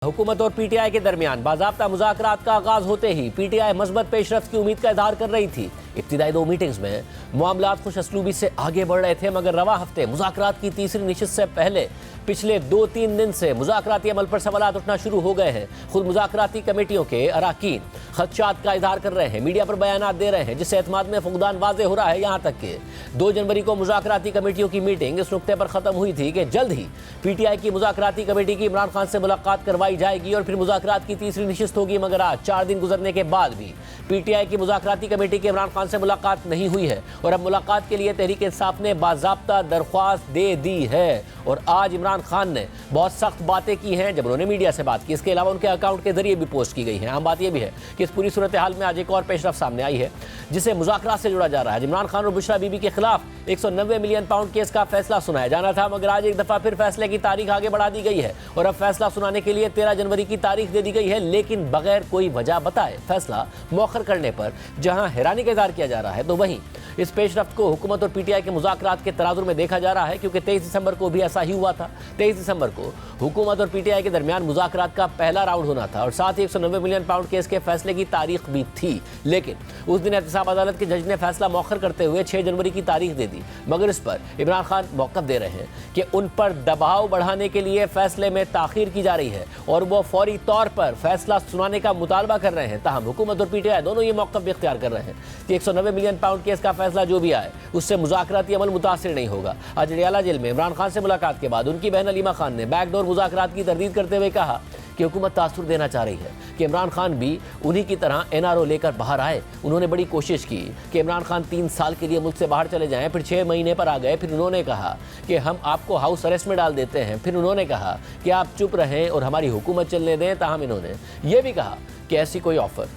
हुकूमत और पीटीआई के दरमियान बाज़ाब्ता मुज़ाकरात का आगाज होते ही पीटीआई मज़बूत पेशरफ्त की उम्मीद का इजहार कर रही थी। इब्तिदाई 2 मीटिंग्स में मामलात खुश असलूबी से आगे बढ़ रहे थे, मगर रवा हफ्ते मुज़ाकरात की तीसरी नशिस्त से पहले पिछले 2-3 दिन से मुज़ाकराती अमल पर सवालात उठना शुरू हो गए हैं। खुद मुज़ाकराती कमेटियों के अराकीन खदशात का इजहार कर रहे हैं, मीडिया पर बयानात दे रहे हैं, जिससे एतमाद में फुकदान वाज़े हो रहा है। यहाँ तक कि 2 जनवरी को मुज़ाकराती कमेटियों की मीटिंग इस नुक्ते पर ख़त्म हुई थी कि जल्द ही पीटीआई की मुज़ाकराती कमेटी की इमरान खान से मुलाकात करवाई जाएगी और फिर मुज़ाकरात की तीसरी नशिस्त होगी। मगर आज 4 दिन गुजरने के बाद भी पीटीआई की मुज़ाकराती कमेटी की इमरान खान से मुलाकात नहीं हुई है और अब मुलाकात के लिए तहरीक इंसाफ ने बाज़ाब्ता दरख्वास्त दे दी है। और आज इमरान खान ने बहुत सख्त बातें की हैं जब उन्होंने मीडिया से बात की। इसके अलावा उनके अकाउंट के जरिए भी पोस्ट की गई है। आम बात यह भी है कि इस पूरी सूरत हाल में आज एक और पेशरफ सामने आई है जिसे मुज़ाकरात से जोड़ा जा रहा है। इमरान खान और बुशरा बीबी के खिलाफ 190 मिलियन पाउंड केस का फैसला सुनाया जाना था, मगर आज एक दफा फिर फैसले की तारीख आगे बढ़ा दी गई है और अब फैसला सुनाने के लिए 13 जनवरी की तारीख दे दी गई है, लेकिन बगैर कोई वजह बताए फैसला मौखर करने पर जहां हैरानी का इज़हार किया जा रहा है, तो वहीं इस पेशरफ्त को हुकूमत और पीटीआई के मुज़ाकरात के तनाजुर में देखा जा रहा है, क्योंकि 23 दिसंबर को भी ऐसा ही हुआ था। 23 दिसंबर को हुकूमत और पीटीआई के दरमियान मुज़ाकरात का पहला राउंड होना था और साथ ही 190 मिलियन पाउंड केस के फैसले की तारीख भी थी, लेकिन उस दिन एहतसाब अदालत के जज ने फैसला मौखर करते हुए 6 जनवरी की तारीख दे दी। मगर इस पर इमरान खान मौक़िफ़ दे रहे हैं कि उन पर दबाव बढ़ाने के लिए फैसले में ताख़ीर की जा रही है और वो फौरी तौर पर फैसला सुनाने का मुतालबा कर रहे हैं। ताहम हुकूमत और पीटीआई दोनों ये मौक़िफ़ भी इख्तियार कर रहे हैं कि 190 मिलियन पाउंड केस का फैसला जो भी आए उससे मुज़ाकराती अमल मुतासिर नहीं होगा। आज अडियाला जेल में इमरान खान से मुलाकात के बाद उनकी बहन अलीमा खान ने बैकडोर मुज़ाकरात की तरदीद करते हुए कहा कि हुकूमत तासुर देना चाह रही है कि इमरान खान भी उन्हीं की तरह एनआरओ लेकर बाहर आए। उन्होंने बड़ी कोशिश की कि इमरान खान 3 साल के लिए मुल्क से बाहर चले जाएं, फिर 6 महीने पर आ गए। फिर उन्होंने कहा कि हम आपको हाउस अरेस्ट में डाल देते हैं। फिर उन्होंने कहा कि आप चुप रहें और हमारी हुकूमत चलने दें। ताहम इन्होंने ये भी कहा कि ऐसी कोई ऑफर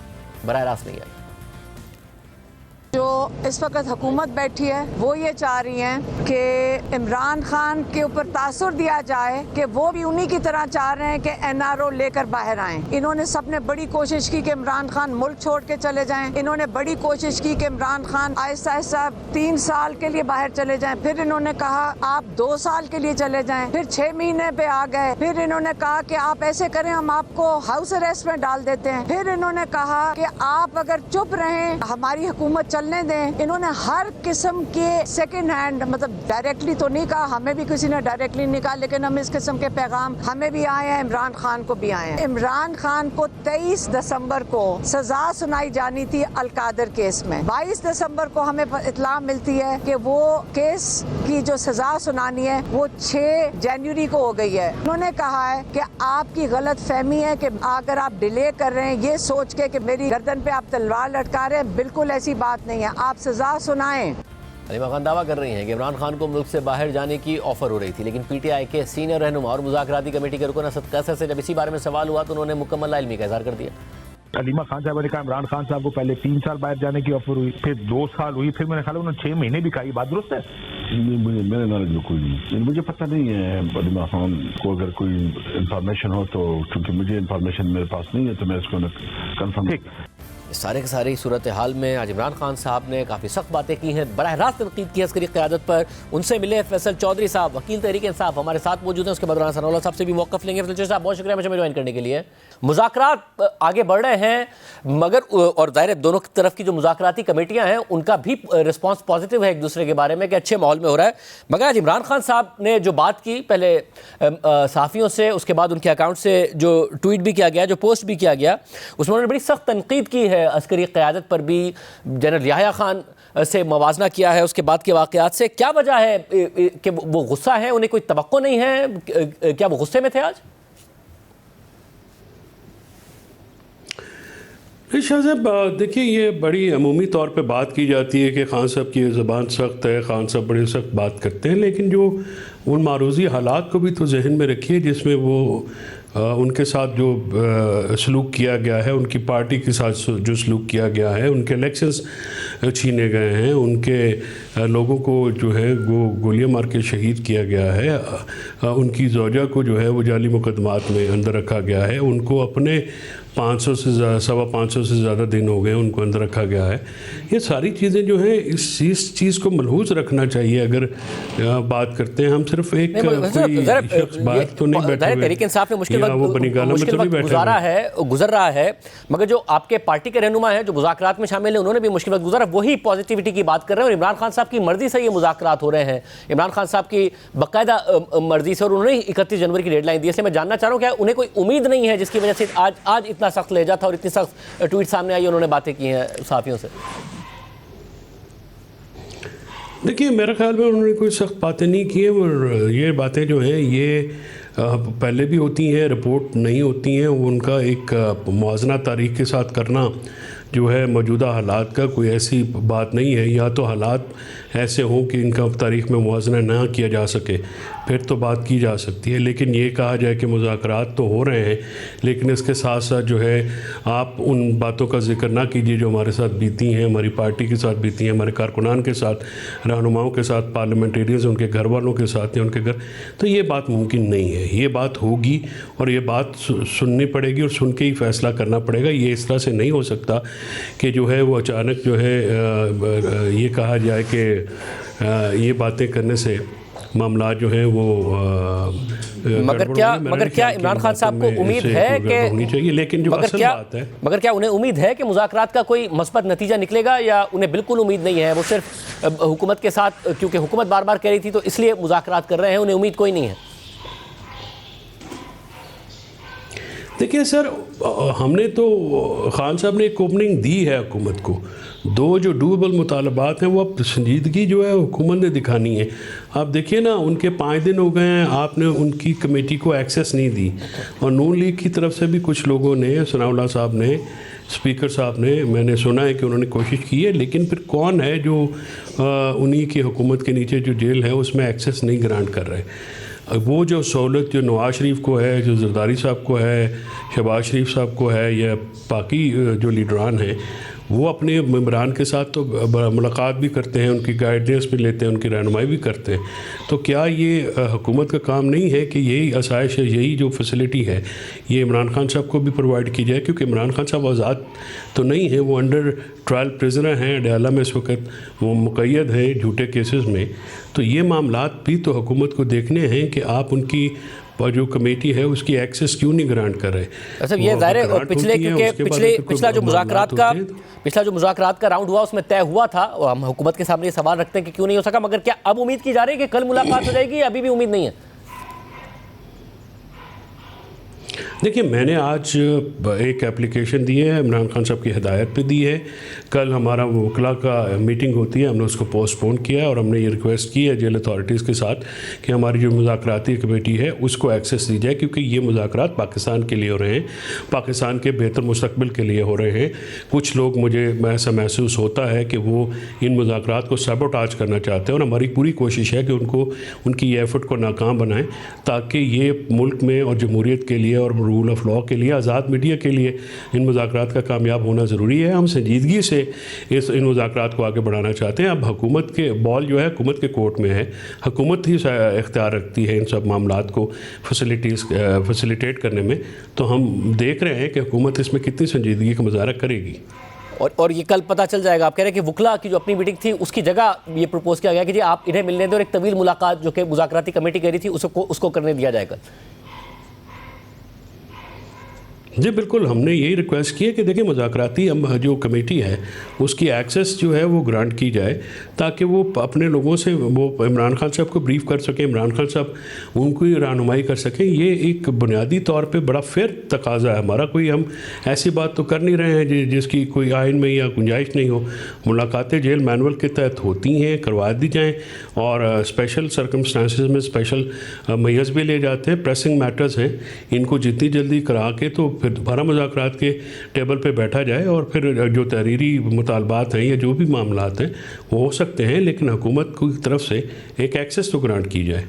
बराह रास्त नहीं आई। जो इस वक्त हुकूमत बैठी है वो ये चाह रही हैं कि इमरान खान के ऊपर तासुर दिया जाए कि वो भी उन्हीं की तरह चाह रहे हैं कि एनआरओ लेकर बाहर आएं। इन्होंने सबने बड़ी कोशिश की कि इमरान खान मुल्क छोड़ के चले जाएं। इन्होंने बड़ी कोशिश की कि इमरान खान आहिस्ता आहिस्ता 3 साल के लिए बाहर चले जाएं। फिर इन्होंने कहा आप 2 साल के लिए चले जाएं। फिर 6 महीने पे आ गए। फिर इन्होंने कहा कि आप ऐसे करें हम आपको हाउस अरेस्ट में डाल देते हैं। फिर इन्होंने कहा कि आप अगर चुप रहें हमारी हुकूमत चलने दें। इन्होंने हर किस्म के सेकेंड हैंड, मतलब डायरेक्टली तो नहीं कहा, हमें भी किसी ने डायरेक्टली नहीं कहा, लेकिन हम इस किस्म के पैगाम हमें भी आए हैं, इमरान खान को भी आए हैं। इमरान खान को 23 दिसंबर को सजा सुनाई जानी थी अलकादर केस में। 22 दिसंबर को हमें इत्तला मिलती है कि वो केस की जो सजा सुनानी है वो 6 जनवरी को हो गई है। उन्होंने कहा है कि आपकी गलत फहमी है कि अगर आप डिले कर रहे हैं ये सोच के कि मेरी गर्दन पे आप तलवार लटका रहे हैं, बिल्कुल ऐसी बात नहीं है, आप सजा सुनाएं। अलीमा खान दावा कर रही हैं कि इमरान खान को मुल्क से बाहर जाने की ऑफर हो रही थी, लेकिन पीटीआई के सीनियर रहनुमा और मुज़ाकराती कमेटी के रुकन असद कैसर से जब इसी बारे में सवाल हुआ तो उन्होंने मुकम्मल लाइल्मी का इज़हार कर दिया। अलीमा खान साहब ने कहा इमरान खान साहब को पहले 3 साल बाहर जाने की ऑफर हुई, फिर 2 साल हुई, फिर मैंने ख्याल उन्होंने 6 महीने भी कहा। बात दुरुस्त है? मेरे नॉलेज में कोई नहीं, मुझे पता नहीं है। अलीमा खान को अगर कोई इंफॉर्मेशन हो तो, क्योंकि मुझे इंफॉर्मेशन मेरे पास नहीं है तो मैं इसको कंफर्म। सारे के सारे सूरत हाल में आज इमरान खान साहब ने काफ़ी सख्त बातें की हैं, बराह रास्त तनकीद की अस्करी क़यादत पर। उनसे मिले फैसल चौधरी साहब, वकील तहरीक इंसाफ, हमारे साथ मौजूद हैं। उसके बाद राना सनाउल्लाह साहब से भी मौक़िफ़ लेंगे। फैसल साहब बहुत शुक्रिया मुझे ज्वाइन करने के लिए। मुज़ाकरात आगे बढ़ रहे हैं, मगर और ज़ाहिर है दोनों तरफ की जो मुज़ाकराती कमेटियाँ हैं उनका भी रिस्पॉन्स पॉजिटिव है एक दूसरे के बारे में कि अच्छे माहौल में हो रहा है। मगर आज इमरान खान साहब ने जो बात की पहले सहाफ़ियों से, उसके बाद उनके अकाउंट से जो ट्वीट भी किया गया, जो पोस्ट भी किया गया, उसमें उन्होंने बड़ी सख्त तनकीद की है अस्करी क़यादत पर भी। जनरल याह्या खान से मवाजना किया है उसके बाद के वाक़यात से। क्या वजह है कि वो गुस्सा है, उन्हें कोई तवक्को नहीं है? क्या वो गुस्से में थे आज? शाह साहब देखिए, ये बड़ी अमूमी तौर पे बात की जाती है कि खान साहब की ज़बान सख्त है, खान साहब बड़ी सख्त बात करते हैं, लेकिन जो उन मारूज़ी हालात को भी तो जहन में रखिए जिसमें वो उनके साथ जो सलूक किया गया है, उनकी पार्टी के साथ जो सलूक किया गया है, उनके इलेक्शंस छीने गए हैं, उनके लोगों को जो है वो गोलियां मार के शहीद किया गया है, उनकी ज़ौजा को जो है वो जाली मुकदमात में अंदर रखा गया है, उनको अपने 500 से 550 से ज़्यादा दिन हो गए उनको अंदर रखा गया है। ये सारी चीज़ें जो हैं इस चीज़ को मलहूज़ रखना चाहिए। अगर बात करते हैं हम सिर्फ एक कोई शख्स बाहर तो नहीं बैठे हुए, तहरीक इंसाफ ने मुश्किल वक्त गुजर रहा है, मगर जो आपके पार्टी के रहनुमा हैं जो मुज़ाकरात में शामिल हैं उन्होंने भी मुश्किल वक्त गुजारा, वही पॉजिटिविटी की बात कर रहे हैं और इमरान खान साहब की मर्जी से ये मुज़ाकरात हो रहे हैं, इमरान खान साहब की बाकायदा मर्जी से, और उन्होंने 31 जनवरी की डेडलाइन दी। इसलिए मैं जानना चाह रहा हूँ क्या उन्हें कोई उम्मीद नहीं है जिसकी वजह से आज इतना सख्त लहजा था और इतनी सख्त ट्वीट सामने आई, उन्होंने बातें की हैं सहाफ़ियों से? देखिए, मेरे ख्याल में उन्होंने कोई सख्त बातें नहीं की हैं और ये बातें जो हैं ये पहले भी होती हैं, रिपोर्ट नहीं होती हैं। वो उनका एक मुआवजना तारीख के साथ करना जो है मौजूदा हालात का कोई ऐसी बात नहीं है। या तो हालात ऐसे हों कि इनका तारीख में मुआवजना ना किया जा सके, फिर तो बात की जा सकती है। लेकिन ये कहा जाए कि मुज़ाकरात तो हो रहे हैं, लेकिन इसके साथ साथ जो है आप उन बातों का जिक्र ना कीजिए जो हमारे साथ बीती हैं, हमारी पार्टी के साथ बीती हैं, हमारे कारकुनान के साथ, रहनुमाओं के साथ, पार्लियामेंटेरियंस, उनके घर वालों के साथ या उनके घर, तो ये बात मुमकिन नहीं है। ये बात होगी और ये बात सुननी पड़ेगी और सुन के ही फ़ैसला करना पड़ेगा। ये इस तरह से नहीं हो सकता कि जो है वो अचानक जो है ये कहा जाए कि ये बातें करने से मामला जो है वो मगर क्या इमरान खान साहब को उम्मीद है कि होनी चाहिए, लेकिन जो असल बात है, मगर क्या उन्हें उम्मीद है कि मुज़ाकरात का कोई मस्बत नतीजा निकलेगा या उन्हें बिल्कुल उम्मीद नहीं है? वो सिर्फ हुकूमत के साथ, क्योंकि हुकूमत बार बार कह रही थी तो इसलिए मुज़ाकरात कर रहे हैं, उन्हें उम्मीद कोई नहीं है? देखिए सर, हमने तो खान साहब ने एक ओपनिंग दी है हुकूमत को। दो जो डूबल मुतालबात हैं वो अब संजीदगी जो है हुकूमत ने दिखानी है। आप देखिए ना, उनके 5 दिन हो गए हैं, आपने उनकी कमेटी को एक्सेस नहीं दी और नून लीग की तरफ से भी कुछ लोगों ने, सनाउल्लाह साहब ने, स्पीकर साहब ने, मैंने सुना है कि उन्होंने कोशिश की है, लेकिन फिर कौन है जो उन्हीं की हुकूमत के नीचे जो जेल है उसमें एक्सेस नहीं ग्रांट कर रहे? वो जो सहूलत जो नवाज़ शरीफ को है, जो जरदारी साहब को है, शहबाज शरीफ साहब को है, या बाकी जो लीडरान हैं, वो अपने मेंबरान के साथ तो मुलाकात भी करते हैं, उनकी गाइडेंस भी लेते हैं, उनकी रहनुमाई भी करते हैं। तो क्या ये हुकूमत का काम नहीं है कि यही आसाइश है, यही जो फैसिलिटी है, ये इमरान खान साहब को भी प्रोवाइड की जाए? क्योंकि इमरान खान साहब आज़ाद तो नहीं है, वो अंडर ट्रायल प्रिजनर हैं अडयाला में इस वक्त, वो मुक़य्यद हैं झूठे केसेस में। तो ये मामलात भी तो हुकूमत को देखने हैं कि आप उनकी जो कमेटी है उसकी एक्सेस क्यों नहीं ग्रांट कर रहे? अच्छा, ये ज़ाहिर है पिछला जो मुज़ाकरात का राउंड हुआ उसमें तय हुआ था, और हम हुकूमत के सामने ये सवाल रखते हैं कि क्यों नहीं हो सका, मगर क्या अब उम्मीद की जा रही है कि कल मुलाकात हो जाएगी या अभी भी उम्मीद नहीं है? देखिए, मैंने आज एक एप्लीकेशन दी है, इमरान खान साहब की हिदायत पे दी है। कल हमारा वकला का मीटिंग होती है, हमने उसको पोस्टपोन किया और हमने ये रिक्वेस्ट की है जेल अथॉरिटीज़ के साथ कि हमारी जो मुज़ाकराती कमेटी है उसको एक्सेस दी जाए, क्योंकि ये मुज़ाकरात पाकिस्तान के लिए हो रहे हैं, पाकिस्तान के बेहतर मुस्तकबिल के लिए हो रहे हैं। कुछ लोग, मुझे ऐसा महसूस होता है कि वो इन मुज़ाकरात को सबोटाज करना चाहते हैं और हमारी पूरी कोशिश है कि उनकी ये एफर्ट को नाकाम बनाएं, ताकि ये मुल्क में और जमहूरियत के लिए और रूल ऑफ लॉ के लिए, आज़ाद मीडिया के लिए इन मुज़ाकरात का कामयाब होना ज़रूरी है। हम संजीदगी से इन मुज़ाकरात को आगे बढ़ाना चाहते हैं। अब हुकूमत के बॉल जो है हुकूमत के कोर्ट में है, हुकूमत ही इख्तियार रखती है इन सब मामलात को फैसिलिटेट करने में। तो हम देख रहे हैं कि हुकूमत इसमें कितनी संजीदगी का मुजाहरा करेगी। और ये कल पता चल जाएगा। आप कह रहे हैं कि वकला की जो अपनी मीटिंग थी उसकी जगह ये प्रपोज किया गया कि जी आप इन्हें मिलने दें और एक तवील मुलाकात जो कि मुज़ाकराती कमेटी कह रही थी उसको करने दिया जाएगा। जी बिल्कुल, हमने यही रिक्वेस्ट की है कि देखिए मुज़ाकराती जो कमेटी है उसकी एक्सेस जो है वो ग्रांट की जाए, ताकि वो अपने लोगों से वो इमरान खान साहब को ब्रीफ कर सकें, इमरान खान साहब उनको रहनुमाई कर सकें। ये एक बुनियादी तौर पे बड़ा फेयर तकाजा है हमारा। कोई हम ऐसी बात तो कर नहीं रहे हैं जिसकी कोई आइन में या गुंजाइश नहीं हो। मुलाकातें जेल मैनुअल के तहत होती हैं, करवा दी जाएँ, और स्पेशल सर्कमस्टांसिस में स्पेशल मैयर्स भी ले जाते हैं। प्रेसिंग मैटर्स हैं, इनको जितनी जल्दी करा के तो फिर दोबारा मुज़ाकरात के टेबल पे बैठा जाए और फिर जो तहरीरी मुतालबात हैं या जो भी मामलात हैं वो हो सकते हैं, लेकिन हुकूमत की तरफ से एक एक्सेस तो ग्रांट की जाए।